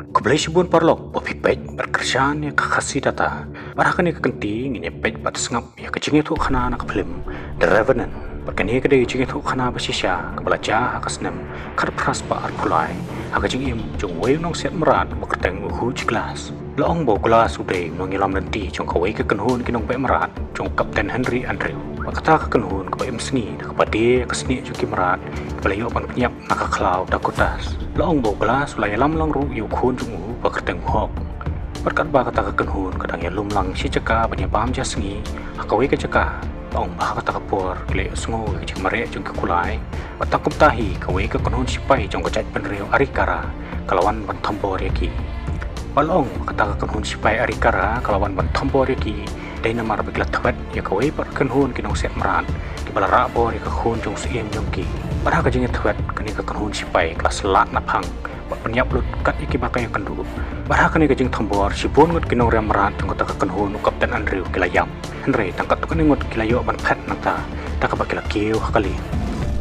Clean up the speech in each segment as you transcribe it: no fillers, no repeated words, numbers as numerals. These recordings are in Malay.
Kubelai sibun parlok, bopi pej, berkerjaan ya kakasi data. Barakan ya kekenting, ini pej bat sengap, ya kecingnya tu khana nak film, The Revenant. Berkani kedai kecingnya tu khana bersisya, kebelajar hakasnem, kad pras ba arpulai. Hakajing im, jong wei nong set merat, berketeng uhu kelas. Laong bau kelas udai, nong ilam nanti, jong kawai ke kenhun kinong baik merat, jong Kapten Henry Andrew. Kata ke kenhun ke baik seni, kepada keseni juki merat, kebelayo pan penyap nakaklau dakotas. Laong bau kelas ulai lam lang ru yu khun jungu berketeng hok. Berkat ba kata ke kenhun kadang ya lum lang si ceka penyapam jasngi, hakawai ke ceka. Laong bah kata ke por, kele sengo ke cek merek jong ke kulai. Batakum tahi kawai ke kenhun sipai jong kecait penriu arikara, kalawan bantambor yaki. Balong kata ke kenhun sipai arikara, kalawan bantambor yaki. Dai namar begla tawat ya kawai par kenhun kinong set meran di balara bor ya khun jong siem jong ki pada ka jing tawat kani ka kenhun sipai kelas lat napang bat penyap lut kat iki bakai yang kendu pada kani ka jing thambor sibun ngut kinong rem meran tong ka kenhun Kapten Andrew kilayam Henry tangkat tu kani ngut kilayo ban phat nata ta ka bakila kiu hakali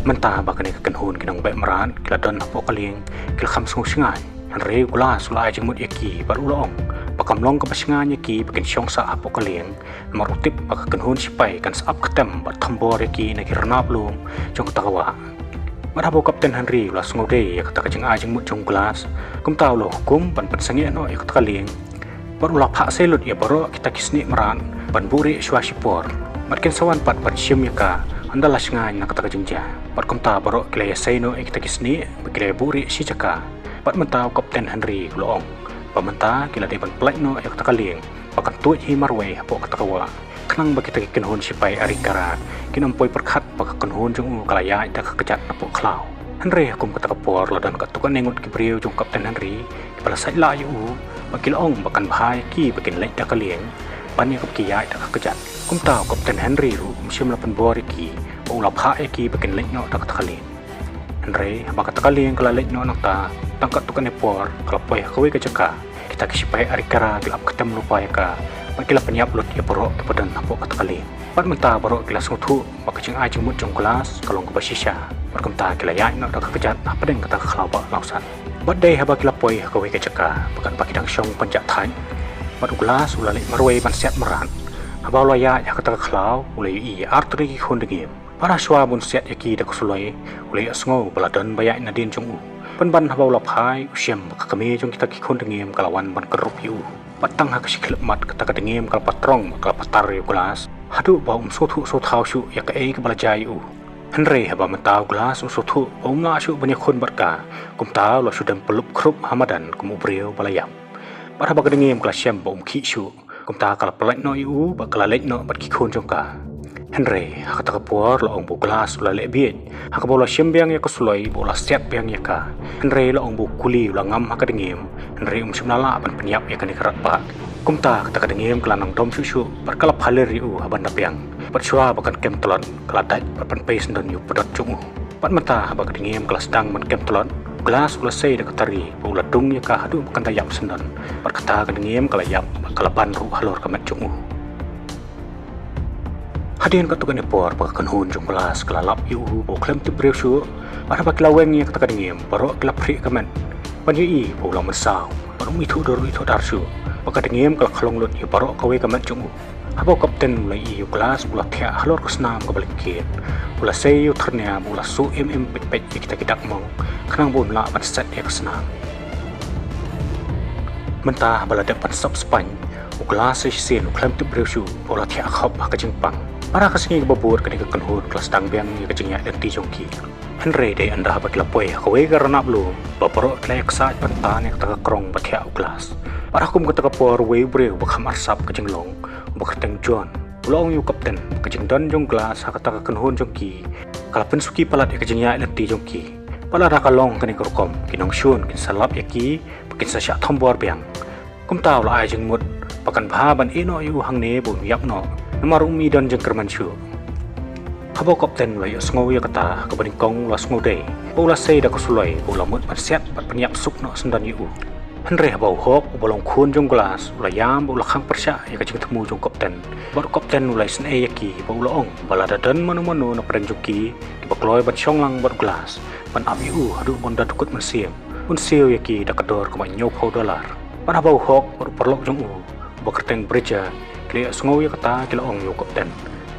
mentah bakani ka kenhun kinong baik meran kiladon hapo kaling kil kham sungu singai Henry gula sulai jing mut yaki bar ulong pakamlong ke pasinganya ki bakin syong sa apo kalieng marutip pakakenhun sipai kan saap ketem bat thambor ki na kirna blum jong tawa marabo Kapten Henry ulas ngode ya kata kajing ajing mut jong gelas kum tahu lo hukum ban pensangi no ya kata kalieng baru lapha selut ya baru kita kisni meran ban buri syuasipor matkin sawan pat ban syem ya ka andala singai na kata kajing ja bat kum ta baru kilaya saino ya kita kisni bakilaya buri si caka bat mentau Kapten Henry loong pamenta kila depan plek no ya kata kalieng pakan tuit hi marway hapo kata kawa kenang bagi kita kenhun sipai arikara kinampoi perkhat baka kenhun jong kalaya ita kekejat napo klau Henry hakum kata kapor ladan katukan nengut kibriu jong Kapten Henry kepala sai la yu bagi laong bakan bahai ki bakin lek ta kalieng pan ya kekiya ita kekejat kum tau Kapten Henry ru msim lapan bor ki o lapha ki bakin lek no ta kata kalieng Henry baka ta kalieng kala lek no nakta tangkat tukan epor kalapoi kawai ke ceka kita kisipai arikara gelap ketem lupa ya ka makila penyap lut ya borok kepadan hapo kata kali pat menta borok gelas ngutu maka cing ai jengmut jong kelas kalong ke basisya berkemta kila ya nak dak kejat apa den kata khalaba lausan badai haba kila poi kawai ke ceka bakan baki dang syong panjat thai pat gelas ulali marwai ban siat meran haba loya ya kata khalau ulai i artri khon degim para shwa bun siat yaki dak sulai ulai asngo baladan bayak nadin jong penban habau laphai usiam kami jong kita kikon dengem kalawan ban kerup yu patang ha kasikhlep mat kata kadengem kal patrong kal patar yu kelas hadu baum sothu sothau shu ya ka ei ke balajai u Henry haba mentau gelas sothu baum la shu banyak khon barka kum tau lo sudan pelup krup hamadan kum ubriu balayam pada ba kadengem kelas syam baum khi shu kum ta kal pelek no yu ba kala lek no bat kikon jong ka Henry kata kapor lo ong bu gelas ula lek biet hak bola syembiang ya kesulai bola siap biang ya ka Henry lo ong bu kuli ula ngam hak dengem Henry simlala ban penyap ya kan dikerat pak kumta kata dengem kelanang dom susu berkalap halir yu haban dapiang bersyua bakan kem telon keladat berpan pais don yu pedot jungu pat mata habak dengem kelas dang ban kem telon gelas ula sei dak tari bola dung ya ka hadu bakan tayap sendon berkata dengem kalayap kalaban ru halor kamet jungu hadian katukan epor bakakan hun jong kelas kelalap yu bo klem tibreu shu para bakila weng ya kata kadengem baro kelap ri kamen panyu i bo lam sao baro itu dor itu dar shu bakadengem kala khalong lut yu baro kawe kamen jong abo kapten mulai yu kelas bula thia halor kusnam ka balikin bula sei yu thernia bula su pet kita kidak mong kanang bon la ban set ya kusnam mentah bala dapat sop span kelas sen klem tibreu shu bola thia khop ka jingpang para kasingi babur kani ka kenhun kelas dangbiang ni kajingya lenti jongki Henry de anda ba kilapoi kawe karena belum baparo klek sa pantan yang taka krong bathia kelas para kum kata kapor we breu bakham arsap kajinglong bakateng John ulong yu kapten kajing don jong kelas kata kenhun jongki kalapen suki palat kajingya lenti jongki pala rakalong kani korkom kinong shun kin salap yaki bakin sa sya thombor biang kum taw la ai jing mut pakan bhaban ino yu hangne bu yap no namarung mi dan jengkerman syu habo kapten la yosngo ya kata kabaningkong la sngo de bola sei da kosulai bola mut pansiat pat penyap sukno sendan yu Henry habo hok bolong khun jong gelas la yam bola khang persya ya kajing temu jong kapten bar kapten ulai sne yaki bola ong bala dadan manu na preng joki di bakloi ban syonglang bar gelas ban ab yu hadu bonda tukut mensiam un siu yaki dakador kuma $9 para bau hok perlok jong bakerteng breja klia sngow ya kata kila ong yo kapten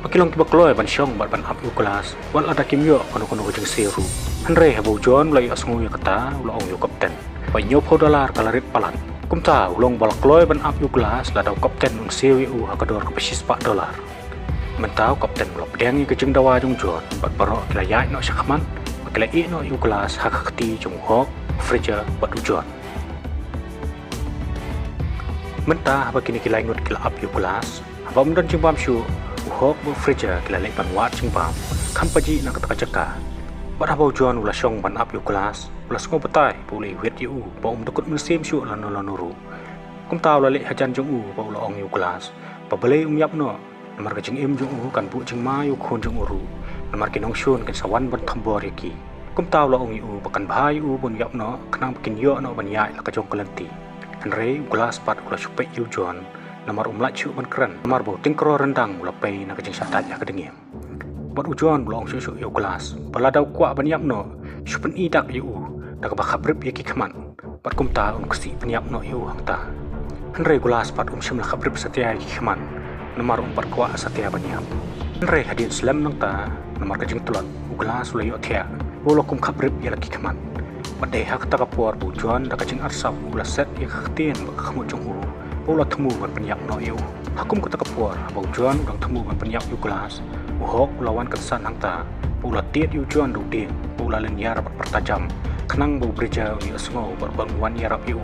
pakilong kibakloi ban syong ban up yo kelas wal ada kimyo kono jeng siru hanre bau jon lai sngow ya kata ula ong yo kapten pa $9 kalarit palat kumta ulong balakloi ban up yo kelas la daw kapten un siu yu hakador ka $4 mentau kapten ula pedang ke jeng dawa jong jon bat barok kila yai no syakman kila i no yo kelas hakakti jong hok freja bat ujon mentah begini kila ingut kila up yu kelas apa mundan cimbam syu uhok bu freja kila lepan wat cimbam kampaji nak kata bat abau juan ulah syong ban up yu kelas ulah sengo betai boleh wet yu ba dekut musim syu lanuru kum taw la le hajan jong ba ulah ong yu kelas pa belai yap no namar ka jing im jong kan bu jing ma yu khon jong uru namar kinong syun kan sawan ban thambor yaki kum taw la ong yu bakan bhai u bun yap no kanang bikin yo no ban yai la ka jong kelanti Henry gelas pat ulah supek yu jon namar laju ban keren namar bau tingkro rendang ulah pei nak jeng sadat ya kedengim bat ujon ulah susu yu gelas baladaw kwa ban yap no supen idak yu dak ba khabrib yaki khaman pat kumta kesi ban yap no yu hangta Henry gelas pat syam la khabrib satya yaki khaman namar pat kwa satya ban yap Henry hadin slam nang ta namar ka jeng tulot gelas ulah yu thia bolo kum khabrib ya laki khaman Padai hak takapur bujuan dak kacing arsap ulah set ya khtin kamu jong ulah temu ban penyak no yu hakum ka takapur bujuan udang temu ban penyak yu kelas uhok lawan kensan hangta ulah tiet yu juan du ding ulah lenyar pertajam kenang bau breja yu asmo berbanguan yarap yu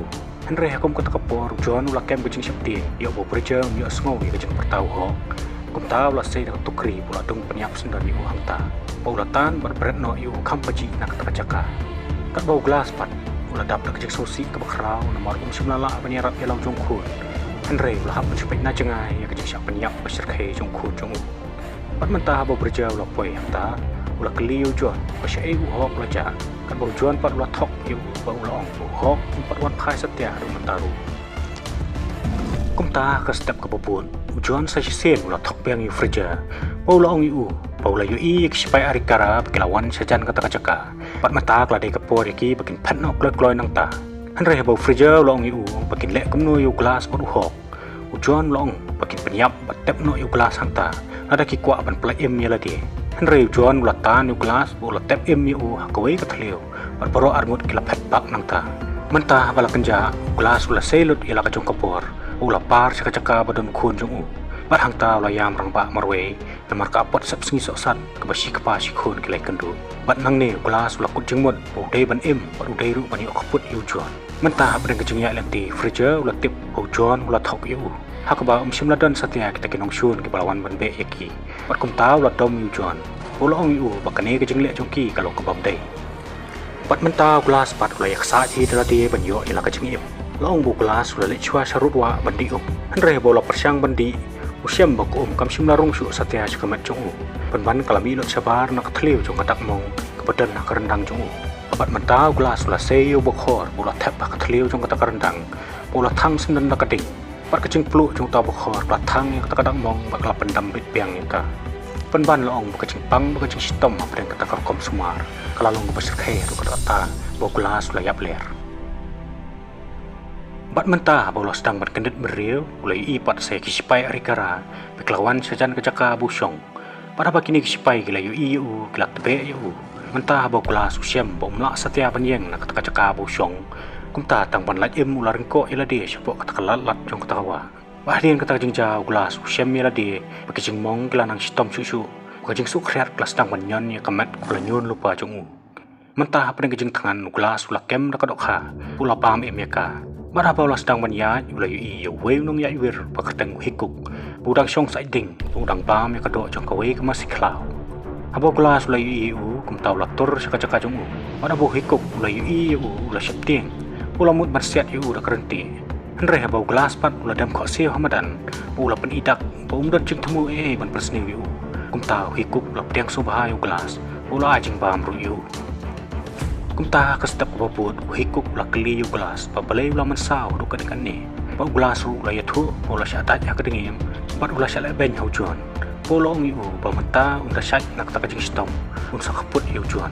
Henry hakum ka takapur bujuan ulah kem kacing syapti yu bau breja yu asmo yu kacing pertau hok kum ta ulah sei dak tukri ulah dung penyak sendan yu hangta ulah tan berberet no yu kampaji nak takacaka kat bau gelas pat ulah dap dak kecik sosi ke bakrau namar semlala banyarap yalau jongkun Henry ulah hap mencupik na jengai ya kecik syak penyak besar khe jongkun jongu pat mentah bau berja ulah poi hanta ulah keliu jon pasyai uhok ulah ja kat bau jon pat ulah thok yu bau ulah ong uhok pat wan phai setia ru mentaru kumta ke step ke bobon ujon sa sen ulah thok beng yu freja bau ulah ong yu Paula yu i supaya arikara lawan sajan kata kacaka pat mata kelade kapor yaki bakin pat no kloy nang ta Henry bau freezer long yu bakin lek kumno yu gelas pot uhok ujon long bakin penyap batep no yu gelas hanta ada ki kwa ban play em ya ladi Henry ujon ulatan yu gelas bola tep em yu hakawai katleo pat baro armut kila pet bak nang ta mentah bala kenja gelas ula selut ila kacong kapor ula par sakacaka badon kun jong bat hangta layam rang ba marwe namar ka pot sap sengi soksan ke basi kapa sikun kelai kendu bat nang ne gelas ula kut jengmot udai ban em bat udai ru bani okput yu jon mentah bren ke jengya lenti freezer ula tip jon ula thok yu hakba simla dan satya kita kinong syun ke balawan ban be yaki bat kum ta ula dom yu jon ula ong yu bakane ke jengle jongki kalau ke bamdai bat mentah gelas pat ula yaksa ji dalati ban yo ila ke jengim long bu gelas ula lechwa sarutwa bandi Henry bola persyang bandi usiam baku kam simla rung su satya sekamat jong penban kalami lot sabar nak tliu jong katak mong kebadan nak rendang jong abat mentau gelas ula seyo bokhor bola tap ka tliu jong katak rendang bola thang senden nak kading pat kecing pluk jong ta bokhor plat thang yang katak mong bakla pendam bit piang ka penban long kecing pang kecing sitom apren katak kom sumar kalalong besar khe ru kata bo gelas ula yap ler Bat mentah bolos sedang berkendet beriu ulai ipat saya kisipai arikara beklawan sajan kecaka busong pada bakini kisipai gila yu iu gelak tebe yu mentah bau kelas usiam bau melak setia penyeng nak kecaka busong kumta tang ban laj em ular rengko ila dia sepok kata lalat jong ketawa bahdian kata jengjau gelas usiam ila dia bakijing mong gelanang sitom susu bakijing sukriat kelas tang banyon ya kemet kulanyun lupa jongu mentah apa dengan kejing tangan gelas ulah kem dekat dokha pula pam em yaka Marapa ulah sedang menyat ulai yu wei nong ya wir pakateng hikuk budang syong sai ding budang pam ya kadok jong kawei ke masih klau abo gelas ulai yu kum tau latur sakacaka jong pada bo hikuk ulai yu ulah syapting ulah mut marsiat yu udah kerenti Henry abo gelas pat ulah dam kok seo hamadan ulah pen idak dan jeng temu ban persni yu kum tau hikuk ulah pedang subah yu gelas ulah ajing bam ru yu kumta ke step babut hikuk ulah keli yu gelas pabalai ulah mensau du kadang ni pa gelas ru ulah yatu ulah syatat ya kedengim pat ulah syala ben haujon polong yu pa menta unda syat nak tak jing stom un sakaput yu juan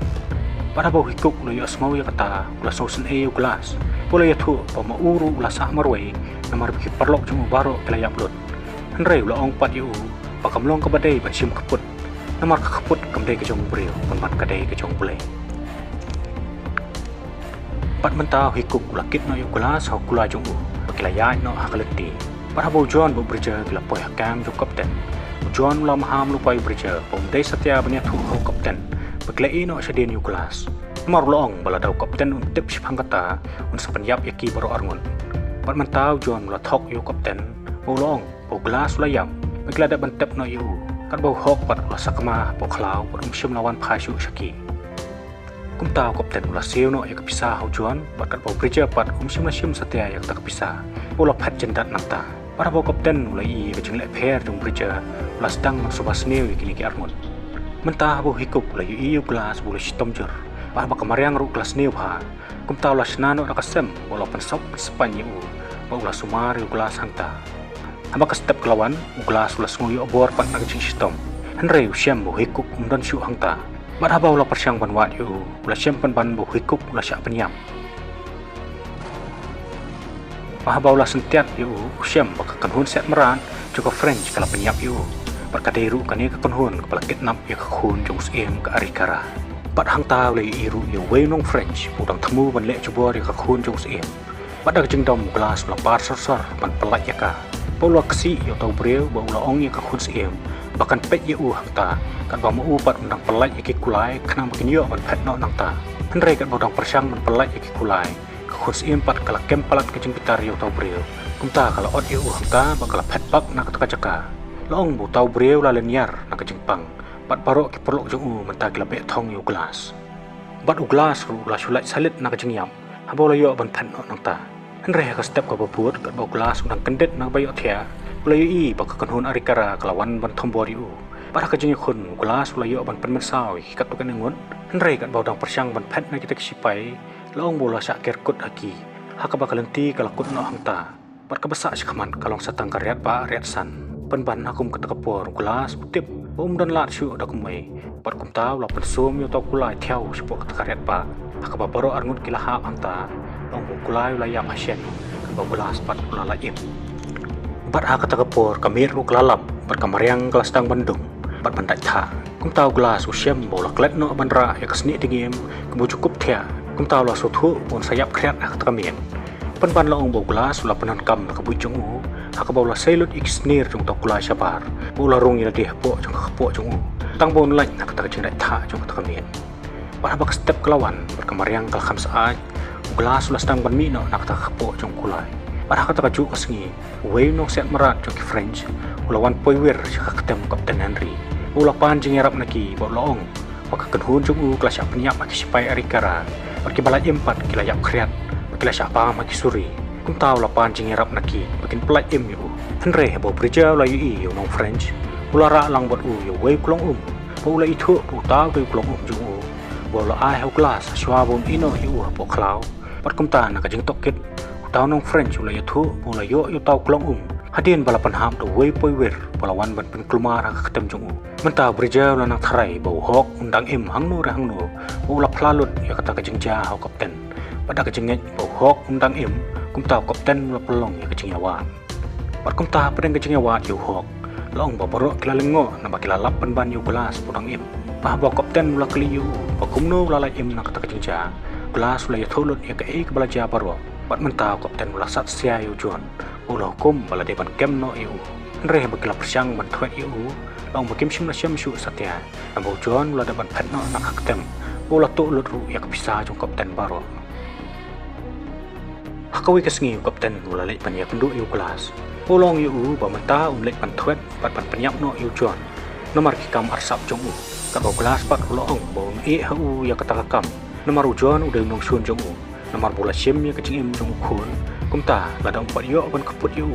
Para bau hikuk lo yo asmau ya kata ulah sausen e yo gelas. Boleh ya tu pama uru ulah sah marway namar biki perlok jemu baro kelayap lut. Henrei ulah ong pat yo pakam long ke badai ban sim keput. Namar ke keput kemdai ke jong beriu penmat kadai ke jong bulai. Pat mentau hikuk ulah kit no yo gelas hau kula jong kelayap no hakaleti. Para bau John bau berja kila poi hakam jong kapten. John ulah maham lupai berja pemdai setia baniat hu hau kapten. Beklai no asyadin yu kelas. Namar loong bala daw kapten untip sipang kata unsa penyap yaki baro arngon. Pat mentau John ulah thok yu kapten. Bau loong bau gelas ulah yam. Bekla da bantep no yu. Kat bau hok pat ulah sakma bau klau pat umsyam lawan phasyu syaki. Kum tau kapten ulah siu no ya kepisah hau John pat kat bau berja pat umsyam la syam setia yang tak kepisah. Ulah pat jendat nangta. Para bau kapten ulah i kejeng lek pher jong berja ulah sedang subas new kini ki arngon. Mentah bau hikuk la yu gelas boleh sitom jur. Bah bakamariang ru kelas new ha. Kum tau la senano rakasem bola pensop sepanyi u. Bau la sumar yu gelas hangta. Hamba ka step kelawan u gelas ulah sungu obor pat nak jing sitom. Henrei u syam bau hikuk umdan syu hangta. Bat haba ulah persyang ban wat yu ulah syam ban bau hikuk ulah syak penyam. Bah haba ulah sentiat yu syam bakakan hun set meran juga French kala penyap yu. Perkadairu kani ke penhun kepala kitnap ya ke khun jong siem ke arikara. Pat hang tau le iru ya wei nong French pudang temu ban lek cubor ya ke khun jong siem. Pat dak jeng dom gelas lapar sor ban pelat ya ka. Paula kesi ya tau breu ba ula ong ya ke khun siem. Bahkan pet ya hang ta kan ba mu pat undang pelat ya ke kulai kena makin yo ban pet no nang ta. Henrei kan bodang persyang ban pelat ya ke kulai. Ke khun siem pat kala kem pelat ke jeng pitar ya tau breu. Kumta kala ot ya hang ta bakal pet bak nak jaka. Long bu tau breu la lenyar nak jengpang. Pat barok ki perlok jong mentag la be thong yu gelas. Bat u gelas ru la sulat salit nak jengyam. Habo la yo ban phan no nang ta. Henrei ka step ka babut ka bau gelas undang kendet nak bayo thia. Ula yu i bak kan hun arikara kelawan ban thombor yu. Para ka jeng khun gelas ula yo ban pen mensau ki kat kan ngon. Henrei kan bau dang persyang ban phat nak kita kisipai. Long bola sak kerkut aki. Hak bakal lenti kalakut no hang ta. Pat ka besak sikaman kalong satang karyat pa riat san. Penban akum kata kepor gelas utip dan lat syu dak kumai pat kum taw la pensum yo tau kulai thiau sipo kata karet pa akaba baro arngut kila ha anta ong kulai la yam hasyen ka gelas pat kula la im pat ha kata kepor kamir ru kelalap pat kamariang kelas tang Bandung pat bandak tha kum taw gelas usyam bola klet no bandra ya kesni dingim kebu cukup thia kum taw la suthu pun sayap kriat kata kamien penban la ong bo gelas la penan kam ka bujung Haka baula selut iksnir jong tok kulai syabar. Baula rung ila deh po jong po jong tang bon lain nak kata jeng tha jong kata kamien. Bah bak step kelawan berkamariang kal kham saaj. Gelas ulas tang ban mi no nak kata po jong kulai. Bah kata kaju kasngi. Wei no set merat jong ki French. Ulawan poiwer jaka ketem Kapten Henry. Ula pan jeng yarap naki baula ong. Bak kenhun jong kelas yak penyap maki sipai arikara. Pergi balaj empat kila yak kriat. Kila syapa maki suri. Kum tahu lapan jeng yarap naki bikin pelat yu. Henrei bau berja la yu nong French. Ula ra lang buat yu wei kulong Bau la itu bu tahu ke kulong jung Bau la ai hau kelas syua bun ino yu bo klau. Pat kum ta nak jeng tokit. Tahu nong French ula itu bu la yo tahu kulong Hadin balapan ham do wei poiwer balawan ban pen kelumar ka ketem jung Mentah berja la nang tharai bau hok undang hang no. Bau la plalut ya kata ka jeng ja hau kapten. Pada ka jeng bau hok undang kum tahu kapten la pelong ya kecing yawan. Pat kum tahu pedeng kecing yawan yu hok. Long babaro kila lengo na bakila lapan ban yu gelas pudang Bah bawa kapten la kli yu. Bakum no la na kata kecing ja. Gelas la ya tholut ya ke belajar baro. Pat mentau kapten la sat sia yu John. Ulah hukum bala depan kem no yu. Nreh bakila persyang ban thwet yu. Long bakim sim la syam syu satya. Ambo John la depan pet no nak aktem. Ulah tu lut ru ya kepisah jong kapten baro. Hakawi kesngi kapten ula lek pan ya penduk yu kelas. Ulong yu ba menta lek pan thwet pat pan penyap no yu John. Nomor ki kam arsap jong Kat bau kelas pat ulong bau hu ya kata kam. Nomor John udah nong sun jong Nomor bola sim ya kecing jong khun. Kumta lada umpat yo ban kaput yu.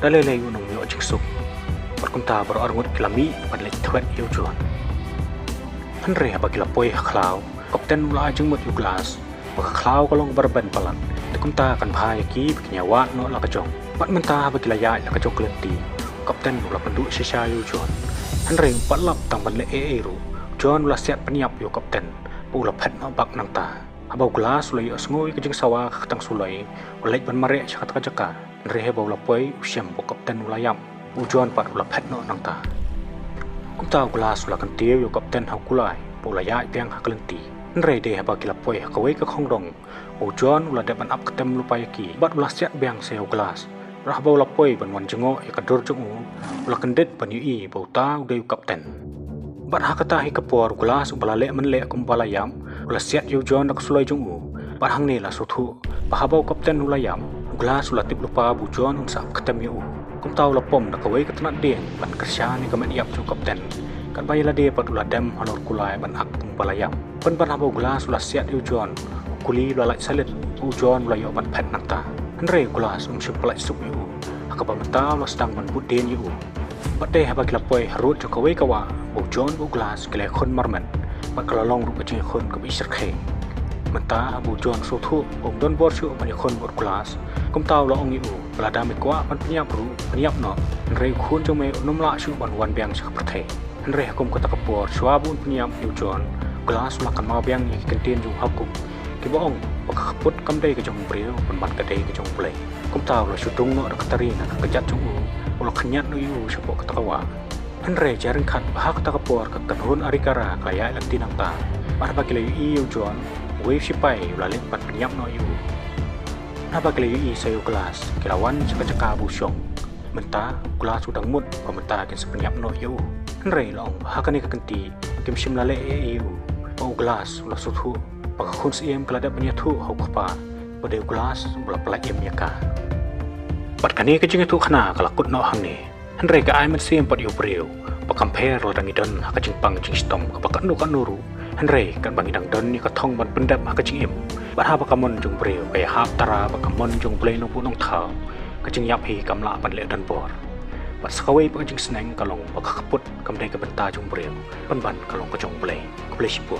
Dalele yu nong yo jiksuk. Pat kumta baru arngut kilami pan lek thwet yu John. Henry ba kila poi khlau. Kapten ula jeng mut yu kelas. Baka khlau kalong barban palan. Kumta kan bahaya ki bikinyawa no la kajong. Pat mentah bagi layak la kajong kelenti. Kapten ula penduk sisa yu John. Henry empat lap tang ban le eru. John ula siap peniap yu kapten. pula pet no bak nang ta abau gelas sulai asngoi ke jeng sawa ketang sulai oleh ban mare chakat kajaka rehe bau lapoi usiam bo kapten ulayam ujuan pat ula pet no nang ta kumta gelas ula kan tiu yo kapten hakulai pula ya piang haklenti re de haba kilapoi hakawai ka khongdong ujuan ula depan ap ketem lupayaki bat ula siat biang seo gelas rah bau lapoi ban wan jengo ya kadur jengu ula kendet ban yu bau ta uday kapten bat hakata hi kapor gelas ubala le menle kumbalayam ula siat yu jon nak sulai jungu bat hang ne la suthu pahabau kapten ulayam gelas ula tip lupa bujon unsa ketem yu kum tau la pom nak kawai ketenat deng ban kersyani kamen yap ju kapten kan bayala de pat ula dem halor kulai ban ak kumbalayam ban habau gelas ula siat yu jon kuli ula lai salit ujon ula yo ban pet nakta andre gelas syuplai sup yu akaba mata ula sedang ban buden yu Pate haba kilapoi harut jo kawai kawa bujon bu gelas kele khon marmen bat kalalong ru kecing khon ke bisir khe menta bujon suthu don bor chu ban khon bor gelas kum taw la ong yu belada me kwa ban penyap no re khun jo me nom la chu ban wan biang sak prathe re kum kata kapor chwa bun penyap yu jon gelas la kan ma biang ni kentin ju hakum ki bong bakaput kam dei ke jong breu ban ka dei ke jong play kum taw la chutung no katari na kejat chu ulah kenyat no yu sepok ketawa Henry jarang kat bahak tak kapor ke kanhun arikara kaya lanti nang ta pada bagi layu yu jon wave sipai ulalin pat penyap no yu na bagi layu sayu gelas kilawan caka busyong menta gelas udang mut pementa kin sepenyap no yu Henry long bahak ni kekenti kim sim lale yu bau gelas ulah suthu pakakun siem kelada penyatu hau kapa pada gelas ulah pelajim yaka Pat kani kecing itu kena kalakut no hang ni. Henry ka ai man siem pat yu breu. Pakampher lo dangidan kecing pang jing stom kapakan nu kan nuru. Henry kan bangidang don ni katong ban pendap kecing im. Bat ha bakamon jung breu kaya hap tara bakamon jung blei no punong thau. Kecing yap hi kamla pan le dan bor. Bat sakawai pa kecing seneng kalong bakakaput kamdai ka benta jung breu. Ban kalong kecong blei. Kublei sipu.